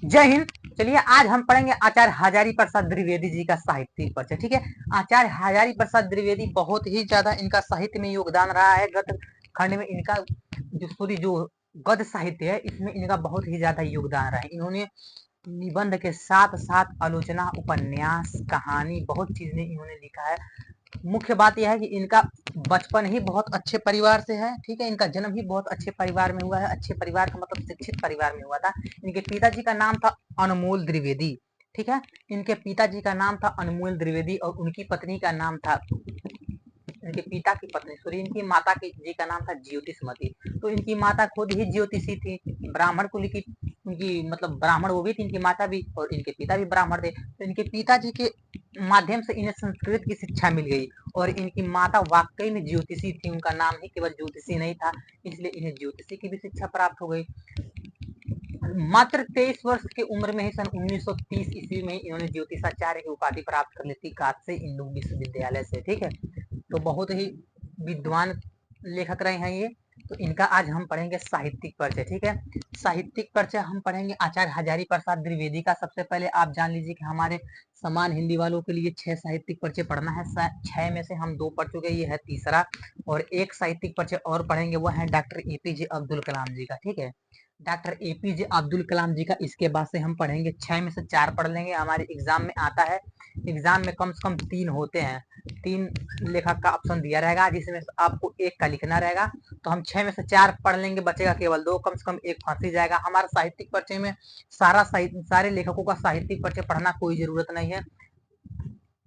जय हिंद। चलिए आज हम पढ़ेंगे आचार्य हजारी प्रसाद द्विवेदी जी का साहित्यिक परिचय। ठीक है, आचार्य हजारी प्रसाद द्विवेदी बहुत ही ज्यादा इनका साहित्य में योगदान रहा है। गद्य खंड में इनका जो गद्य साहित्य है इसमें इनका बहुत ही ज्यादा योगदान रहा है। इन्होंने निबंध के साथ साथ आलोचना, उपन्यास, कहानी, बहुत चीजें इन्होंने लिखा है। मुख्य बात यह है कि इनका बचपन ही बहुत अच्छे परिवार से है। ठीक है, इनका जन्म ही बहुत अच्छे परिवार में हुआ है। अच्छे परिवार का मतलब शिक्षित परिवार में हुआ था। इनके पिताजी का नाम था अनमोल द्विवेदी। ठीक है, इनके पिताजी का नाम था अनमोल द्विवेदी और उनकी पत्नी का नाम था, इनके पिता की पत्नी सॉरी इनकी माता की जी का नाम था ज्योतिषमती। तो इनकी माता खुद ही ज्योतिषी थी, ब्राह्मण कुल की उनकी मतलब ब्राह्मण वो भी थी, इनकी माता भी, और इनके पिता भी ब्राह्मण थे। तो इनके पिताजी के माध्यम से इन्हें संस्कृत की शिक्षा मिल गई और इनकी माता वाकई में ज्योतिषी थी। उनका नाम ही केवल ज्योतिषी नहीं था, इसलिए इन्हें ज्योतिषी की भी शिक्षा प्राप्त हो गई। मात्र 23 वर्ष की उम्र में ही सन 1930 ईस्वी में इन्होंने ज्योतिषाचार्य की उपाधि प्राप्त कर ली थी कात्से हिंदू विश्वविद्यालय से। ठीक है, तो बहुत ही विद्वान लेखक रहे हैं ये। तो इनका आज हम पढ़ेंगे साहित्यिक परिचय। ठीक है, साहित्यिक परिचय हम पढ़ेंगे आचार्य हजारी प्रसाद द्विवेदी का। सबसे पहले आप जान लीजिए कि हमारे समान हिंदी वालों के लिए 6 साहित्यिक परिचय पढ़ना है। 6 में से हम 2 पढ़ चुके, ये है तीसरा। और एक साहित्यिक परिचय और पढ़ेंगे, वो है डॉक्टर एपीजे अब्दुल कलाम जी का। ठीक है, डॉक्टर एपीजे अब्दुल कलाम जी का इसके बाद से हम पढ़ेंगे। 6 में से 4 पढ़ लेंगे। हमारे एग्जाम में आता है, एग्जाम में कम से कम 3 होते हैं, 3 लेखक का ऑप्शन दिया रहेगा जिसमें आपको एक का लिखना रहेगा। तो हम 6 में से 4 पढ़ लेंगे, बचेगा केवल 2, कम से कम एक फंस ही जाएगा। हमारा साहित्यिक परिचय में सारे लेखकों का साहित्यिक परिचय पढ़ना कोई जरूरत नहीं है।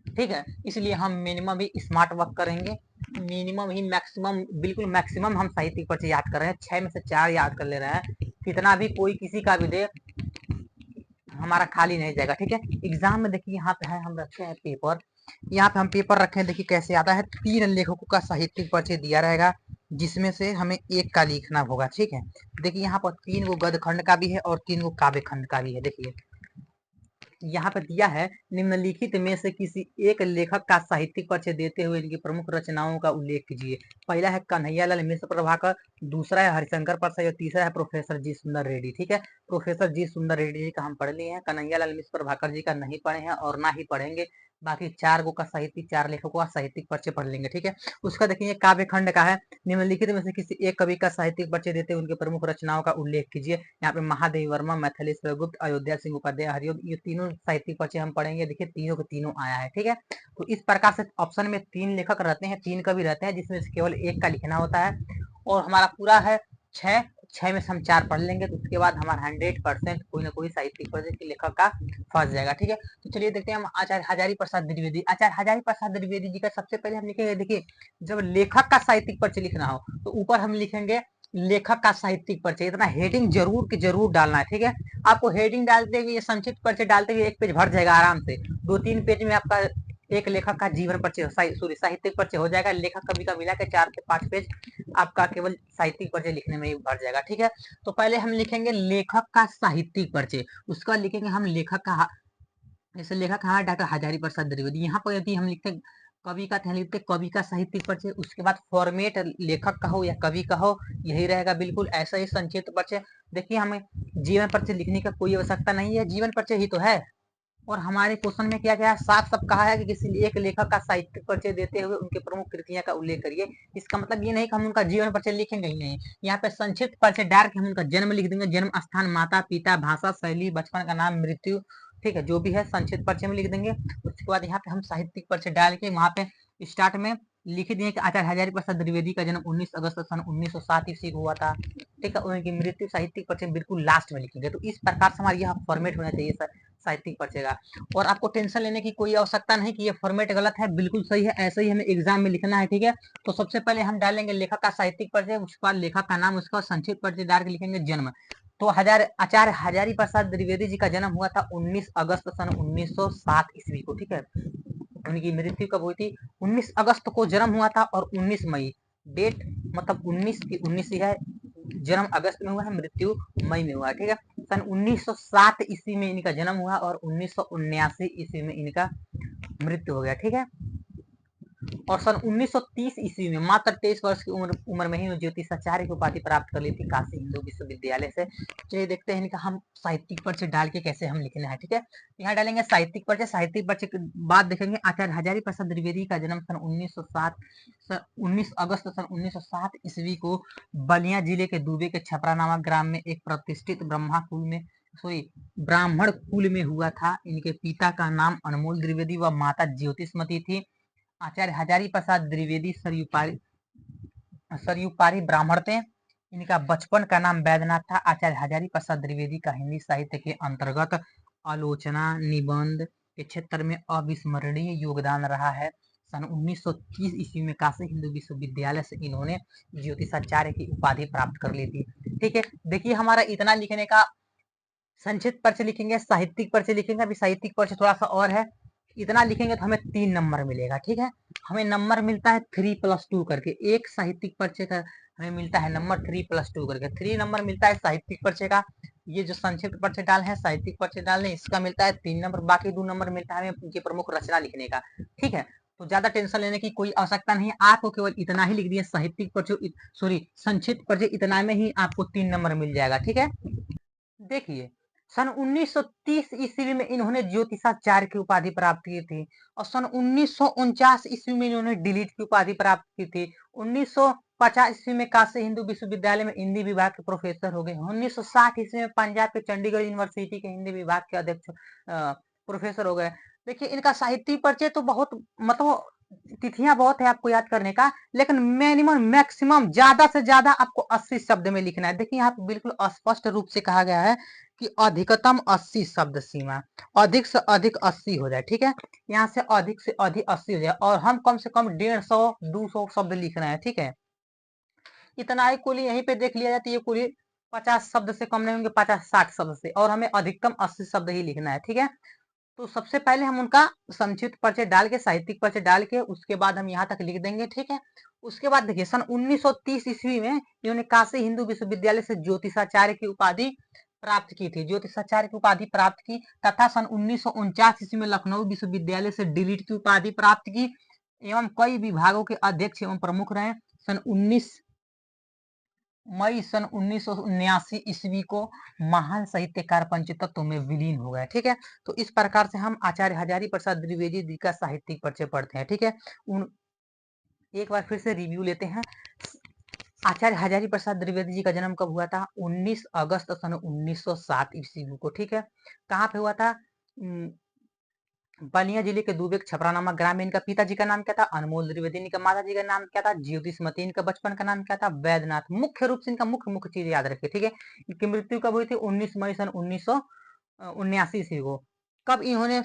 ठीक है, इसलिए हम मिनिमम ही स्मार्ट वर्क करेंगे, मिनिमम ही मैक्सिमम, बिल्कुल मैक्सिमम हम साहित्यिक परिचय याद कर रहे हैं। 6 में से 4 याद कर ले रहे हैं, कितना भी कोई किसी का भी दे हमारा खाली नहीं जाएगा। ठीक है, एग्जाम में देखिए यहाँ पे है, हम रखे हैं पेपर, यहाँ पे हम पेपर रखे हैं। देखिए कैसे आता है, 3 लेखकों का साहित्यिक परिचय दिया रहेगा जिसमें से हमें एक का लिखना होगा। ठीक है, देखिए यहाँ पर 3 गो गद्य खंड का भी है और 3 गो काव्य खंड का भी है। देखिए यहाँ पर दिया है, निम्नलिखित में से किसी एक लेखक का साहित्यिक परिचय देते हुए इनकी प्रमुख रचनाओं का उल्लेख कीजिए। पहला है कन्हैयालाल मिश्र प्रभाकर, दूसरा है हरिशंकर परसाई और तीसरा है प्रोफेसर जी सुंदर रेड्डी। ठीक है, प्रोफेसर जी सुंदर रेड्डी जी का हम पढ़ लिए हैं, कन्हैयालाल मिश्र प्रभाकर जी का नहीं पढ़े हैं और ना ही पढ़ेंगे। बाकी 4 गो का साहित्यिक, 4 लेखकों का साहित्यिक परिचय पढ़ लेंगे। ठीक है, उसका देखिए काव्य खंड का है, निम्नलिखित में से किसी एक कवि का साहित्यिक परिचय देते हुए उनके प्रमुख रचनाओं का उल्लेख कीजिए। यहाँ पे महादेवी वर्मा, मैथिली गुप्त, अयोध्या सिंह उपाध्याय, हरिओम, ये तीनों साहित्यिक परिचय हम पढ़ेंगे। देखिए तीनों के तीनों आया है। ठीक है, तो इस प्रकार से ऑप्शन में 3 लेखक रहते हैं, 3 कवि रहते हैं जिसमें से केवल एक का लिखना होता है और हमारा पूरा है 6। 6 में से हम 4 पढ़ लेंगे तो उसके बाद हमारा 100% कोई ना कोई साहित्यिक परिचय के लेखक का फंस जाएगा। ठीक है, तो चलिए देखते हैं हम आचार्य हजारी प्रसाद द्विवेदी। आचार्य हजारी प्रसाद द्विवेदी जी का सबसे पहले हम लिखेंगे, देखिए जब लेखक का साहित्यिक परिचय लिखना हो तो ऊपर हम लिखेंगे लेखक का साहित्यिक परिचय। इतना हेडिंग जरूर के जरूर डालना है। ठीक है, आपको हेडिंग डालते हुए, संक्षिप्त परिचय डालते हुए एक पेज भर जाएगा आराम से। 2-3 पेज में आपका एक लेखक का जीवन परिचय, सॉरी साहित्यिक परिचय हो जाएगा। लेखक कवि का मिला के 4 से 5 पेज आपका केवल साहित्यिक परिचय लिखने में ही भर जाएगा। ठीक है, तो पहले हम लिखेंगे लेखक का साहित्यिक परिचय, उसका लिखेंगे हम लेखक का, जैसे लेखक हमारा डॉक्टर हजारी प्रसाद द्विवेदी। यहाँ पर यदि हम लिखते कवि का, लिखते कवि का साहित्यिक परिचय, उसके बाद फॉर्मेट लेखक का हो या कवि का हो, यही रहेगा बिल्कुल ऐसा ही संक्षिप्त परिचय। देखिए हमें जीवन परिचय लिखने का कोई आवश्यकता नहीं है, जीवन परिचय ही तो है। और हमारे क्वेश्चन में क्या क्या है, साफ सब कहा है कि किसी एक लेखक का साहित्यिक परिचय देते हुए उनके प्रमुख कृतियां का उल्लेख करिए। इसका मतलब ये नहीं कि हम उनका जीवन परिचय लिखेंगे ही नहीं, यहाँ पे संक्षिप्त परिचय डायरेक्ट हम उनका जन्म लिख देंगे, जन्म स्थान, माता पिता, भाषा शैली, बचपन का नाम, मृत्यु, ठीक है, जो भी है संक्षिप्त परिचय में लिख देंगे। उसके बाद यहाँ पे हम साहित्यिक परिचय डाल के वहां पे स्टार्ट में लिख दिए कि आचार्य हजारी प्रसाद द्विवेदी का जन्म 19 अगस्त सन 1907 ईस्वी को हुआ था। ठीक है, उनकी मृत्यु साहित्यिक परिचय बिल्कुल लास्ट में लिखेंगे। तो इस प्रकार से हमारा यह फॉर्मेट होना चाहिए सर साहित्यिक परिचय का। और आपको टेंशन लेने की कोई आवश्यकता नहीं कि ये फॉर्मेट गलत है, बिल्कुल सही है, ऐसे ही हमें एग्जाम में लिखना है। ठीक है, तो सबसे पहले हम डालेंगे लेखक का साहित्यिक परिचय, उसके बाद लेखक का नाम, उसका संक्षिप्त परिचय डाल के लिखेंगे जन्म। तो आचार्य हजारी प्रसाद द्विवेदी जी का जन्म हुआ था 19 अगस्त सन 1907 ईस्वी को। ठीक है, उनकी मृत्यु कब हुई थी, 19 अगस्त को जन्म हुआ था और 19 मई, डेट मतलब 19 की 19 ही है, जन्म अगस्त में हुआ है, मृत्यु मई में हुआ है। ठीक है, सन 1907 ईस्वी में इनका जन्म हुआ और 1979 ईस्वी में इनका मृत्यु हो गया। ठीक है, और सन 1930 ईस्वी में मात्र 23 वर्ष की उम्र में ही ज्योतिषाचार्य की उपाधि प्राप्त कर ली थी काशी हिंदू विश्वविद्यालय से। चलिए देखते हैं इनका हम साहित्यिक परिचय डाल के कैसे हम लिखना है। ठीक है, यहाँ डालेंगे साहित्यिक परिचय। साहित्यिक परिचय के बाद देखेंगे आचार्य हजारी प्रसाद द्विवेदी का जन्म सन 1907 19 अगस्त सन 1907 ईस्वी को बलिया जिले के दुबे के छपरा नामक ग्राम में एक प्रतिष्ठित ब्राह्मण कुल में हुआ था। इनके पिता का नाम अनमोल द्विवेदी व माता ज्योतिषमती थी। आचार्य हजारी प्रसाद द्विवेदी सरयुपारी ब्राह्मण थे। इनका बचपन का नाम वैद्यनाथ था। आचार्य हजारी प्रसाद द्विवेदी का हिंदी साहित्य के अंतर्गत आलोचना निबंध के क्षेत्र में अविस्मरणीय योगदान रहा है। सन 1930 ईस्वी में काशी हिंदू विश्वविद्यालय से इन्होंने ज्योतिषाचार्य की उपाधि प्राप्त कर ली थी। ठीक है, देखिए हमारा इतना लिखने का संक्षिप्त परिचय लिखेंगे, साहित्यिक परिचय लिखेंगे। अभी साहित्यिक परिचय थोड़ा सा और है, इतना लिखेंगे तो हमें 3 नंबर मिलेगा। ठीक है, हमें नंबर मिलता है 3+2 करके। एक साहित्यिक परिचय का हमें मिलता है नंबर 3+2 करके। 3 नंबर मिलता है साहित्यिक परिचय का। ये जो संक्षिप्त परिचय डाल है, साहित्यिक परिचय डालने, इसका मिलता है 3 नंबर। बाकी 2 नंबर मिलता है हमें उनकी प्रमुख रचना लिखने का। ठीक है, तो ज्यादा टेंशन लेने की कोई आवश्यकता नहीं है। आपको केवल इतना ही लिख दिया साहित्यिक परिचय, संक्षिप्त परिचय, इतना में ही आपको 3 नंबर मिल जाएगा। ठीक है, देखिए सन 1930 ईस्वी में इन्होंने ज्योतिषाचार्य की उपाधि प्राप्त की थी और सन 1949 ईस्वी में इन्होंने डिलीट की उपाधि प्राप्त की थी। 1950 ईस्वी में काशी हिंदू विश्वविद्यालय में हिंदी विभाग के प्रोफेसर हो गए। 1960 ईस्वी में पंजाब के चंडीगढ़ यूनिवर्सिटी के हिंदी विभाग के अध्यक्ष प्रोफेसर हो गए। देखिए इनका साहित्यिक परिचय तो बहुत, मतलब तिथियां बहुत है आपको याद करने का, लेकिन मिनिमम मैक्सिमम ज्यादा से ज्यादा आपको 80 शब्द में लिखना है। देखिए यहाँ पे बिल्कुल स्पष्ट रूप से कहा गया है कि अधिकतम 80 शब्द सीमा, अधिक से अधिक 80 हो जाए। ठीक है, यहाँ से अधिक 80 हो जाए और हम कम से कम 150-200 शब्द लिख रहे हैं। ठीक है, इतना ही कुल यहीं पे देख लिया जाए तो ये कुल 50 शब्द से कम नहीं होंगे, 50-60 शब्द से, और हमें अधिकतम 80 शब्द ही लिखना है। ठीक है, तो सबसे पहले हम उनका संक्षिप्त परिचय डाल के, साहित्यिक परिचय डाल के, उसके बाद हम यहाँ तक लिख देंगे। ठीक है, उसके बाद देखिए सन 1930 ईस्वी में इन्होंने काशी हिंदू विश्वविद्यालय से ज्योतिषाचार्य की उपाधि प्राप्त की थी, ज्योतिषाचार्य की उपाधि प्राप्त की, तथा सन 1949 ईस्वी में लखनऊ विश्वविद्यालय से डीलिट की उपाधि प्राप्त की एवं कई विभागों के अध्यक्ष एवं प्रमुख रहे। सन 19 मई सन 1979 ईस्वी को महान साहित्यकार पंचतत्व में विलीन हो गए। ठीक है, तो इस प्रकार से हम आचार्य हजारी प्रसाद द्विवेदी जी का साहित्यिक परिचय पढ़ते हैं। ठीक है, एक बार फिर से रिव्यू लेते हैं। आचार्य हजारी प्रसाद द्विवेदी जी का जन्म कब हुआ था? 19 अगस्त सन 1907 ईस्वी को। ठीक है, कहाँ पे हुआ था? बलिया जिले के दुबे छपरा नामक ग्राम में। इनका पिताजी का नाम क्या था? अनमोल द्विवेदी। इनका माता जी का नाम क्या था? ज्योतिषमती। इनका बचपन का नाम क्या था? वैद्यनाथ। मुख्य रूप से इनका मुख्य चीज याद रखिए। ठीक है, इनकी मृत्यु कब हुई थी? 19 मई सन 1979 ईस्वी को। कब इन्होंने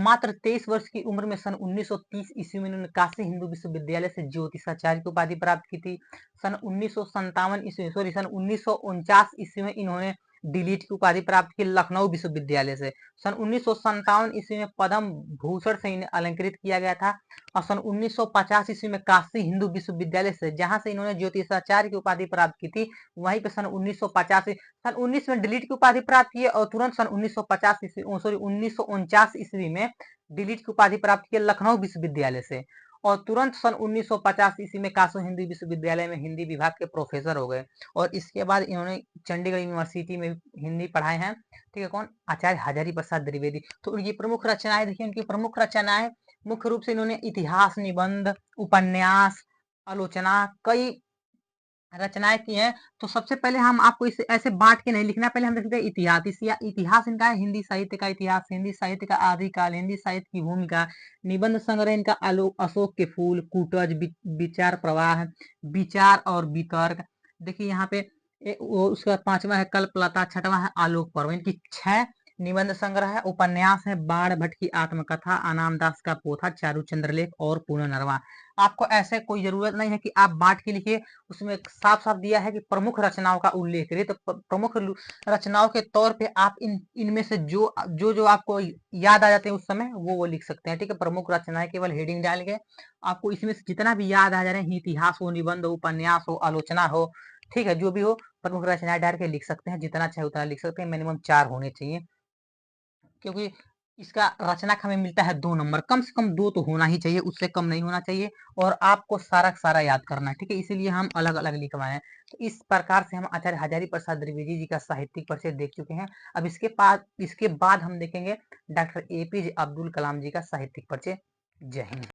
मात्र 23 वर्ष की उम्र में सन 1930 ईस्वी में इन्होंने काशी हिंदू विश्वविद्यालय से ज्योतिषाचार्य की उपाधि प्राप्त की थी। सन 1957 ईस्वी सन 1949 ईस्वी में इन्होंने डिलीट की उपाधि प्राप्त की लखनऊ विश्वविद्यालय से। सन 1957 ईस्वी में पद्म भूषण से इन्हें अलंकृत किया गया था और सन 1950 ईस्वी में काशी हिंदू विश्वविद्यालय से, जहां से इन्होंने ज्योतिषाचार्य की उपाधि प्राप्त की थी, वहीं पे सन 1950 सन 19 में डिलीट की उपाधि प्राप्त की और तुरंत सन 1949 ईस्वी में डिलीट की उपाधि प्राप्त की लखनऊ विश्वविद्यालय से, और तुरंत सन 1950 ईस्वी में काशी हिंदू विश्वविद्यालय में हिंदी विभाग के प्रोफेसर हो गए और इसके बाद इन्होंने चंडीगढ़ यूनिवर्सिटी में हिंदी पढ़ाए हैं। ठीक है, कौन? आचार्य हजारी प्रसाद द्विवेदी। तो उनकी प्रमुख रचनाएं देखिए, उनकी प्रमुख रचनाएं मुख्य रूप से इन्होंने इतिहास, निबंध, उपन्यास, आलोचना, कई रचनाएं की हैं। तो सबसे पहले हम आपको इसे ऐसे बांट के नहीं लिखना, पहले हम देखते हैं इतिहास। इतिहास इनका है हिंदी साहित्य का इतिहास, हिंदी साहित्य का आदिकाल, हिंदी साहित्य की भूमिका। निबंध संग्रह इनका अशोक के फूल, कूटज, विचार प्रवाह, विचार और वितर्क। देखिए यहाँ पे उसका 5वां है कल्पलता, 6वां है आलोक पर्व। इनकी 6 निबंध संग्रह है। उपन्यास है बाण भट्ट की आत्मकथा, अनाम दास का पोथा, चारु चंद्रलेख और पुनर्नवा। आपको ऐसे कोई जरूरत नहीं है कि आप बांट के लिखिए, उसमें साफ साफ दिया है कि प्रमुख रचनाओं का उल्लेख करिए। तो प्रमुख रचनाओं के तौर पे आप इनमें से जो आपको याद आ जाते हैं उस समय वो लिख सकते हैं। ठीक है, प्रमुख रचनाएं केवल हेडिंग डाल के आपको इसमें से जितना भी याद आ जा रहे हैं, इतिहास हो, निबंध हो, उपन्यास हो, आलोचना हो, ठीक है, जो भी हो, प्रमुख रचनाएं डाल के लिख सकते हैं। जितना चाहे उतना लिख सकते हैं, मिनिमम 4 होने चाहिए, क्योंकि इसका रचनाक हमें मिलता है 2 नंबर, कम से कम 2 तो होना ही चाहिए, उससे कम नहीं होना चाहिए और आपको सारा का सारा याद करना है, ठीक है? इसीलिए हम अलग-अलग लिखवाए हैं। तो इस प्रकार से हम आचार्य हजारी प्रसाद द्विवेदी जी का साहित्यिक परिचय देख चुके हैं। अब इसके बाद हम देखेंगे डॉक्टर एपीजे अब्दुल कलाम जी का साहित्यिक परिचय। जय हिंद।